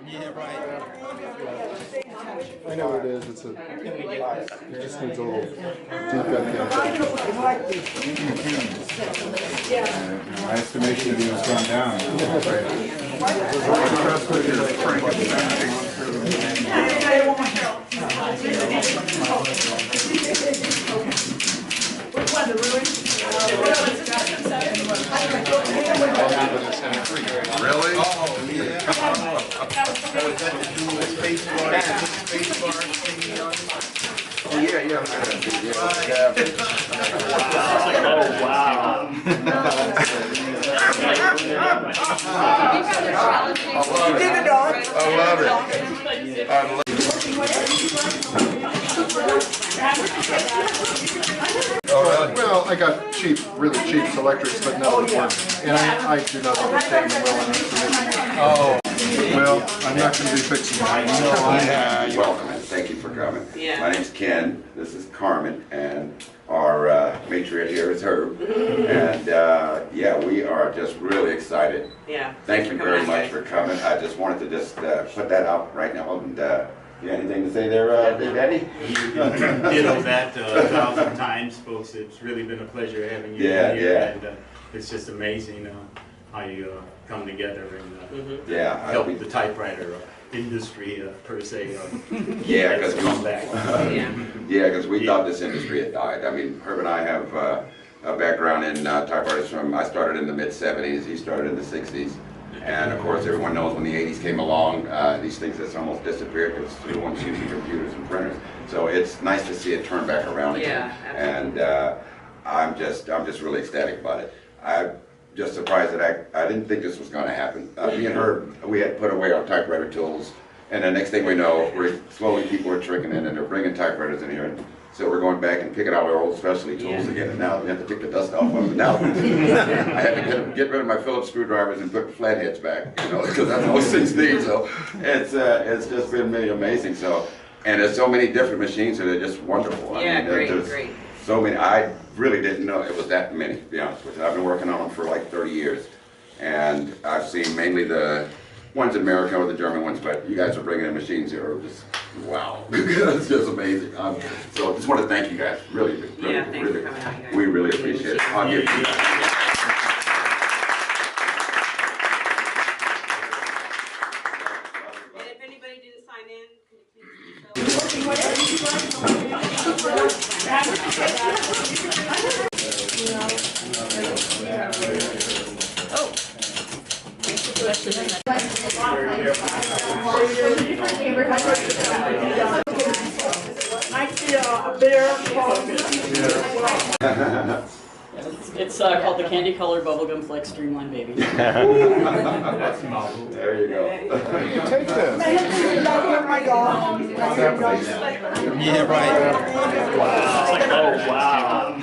Yeah, right. I know what it is. It's a. It just needs a little defect. My estimation of you has gone down. Which one, the ruin? Really? Oh, yeah. Oh, yeah. Oh, wow. I love it. I love Oh, well, I got cheap, really cheap selectrics, but none of them work. And I do not understand them well enough to make them work. Oh. Well, I'm not going to be fixing it. Welcome and thank you for coming. Yeah. My name's Ken, this is Carmen, and our matriarch here is Herb. And yeah, we are just really excited. Yeah. Thank you very much for coming. I just wanted to just put that out right now. And you got anything to say there, Big Daddy? Ditto that 1,000 times, folks. It's really been a pleasure having you Yeah, here. yeah. And it's just amazing how you come together and Yeah. help the typewriter industry per se. Yeah, because come back. yeah, because we thought this industry had died. I mean, Herb and I have a background in typewriters from, I started in the mid-'70s, he started in the '60s. And of course, everyone knows when the '80s came along, these things just almost disappeared because everyone's using computers and printers. So it's nice to see it turn back around again. And I'm just really ecstatic about it. I'm just surprised that I didn't think this was going to happen. Me and Herb, we had put away our typewriter tools, and the next thing we know, slowly people are trickling in and they're bringing typewriters in here. And so we're going back and picking out our old specialty tools again, and now we have to take the dust off of them. Now I had to get rid of my Phillips screwdrivers and put flatheads back, you know, because that's what those things need. So it's just been really amazing. So, and there's so many different machines that are just wonderful. Yeah, I mean, great. So many. I really didn't know it was that many, to be honest with you. I've been working on them for like 30 years, and I've seen mainly the ones in America or the German ones, but you guys are bringing in machines here. Are just wow, it's just amazing. So I just want to thank you guys. Really, Thanks for coming out here. We really appreciate it. I'll give you that. And if anybody didn't sign in, could you please It's called the Candy Color Bubblegum Flex Streamline Baby. There you go. Take this. Yeah, right. Oh, wow.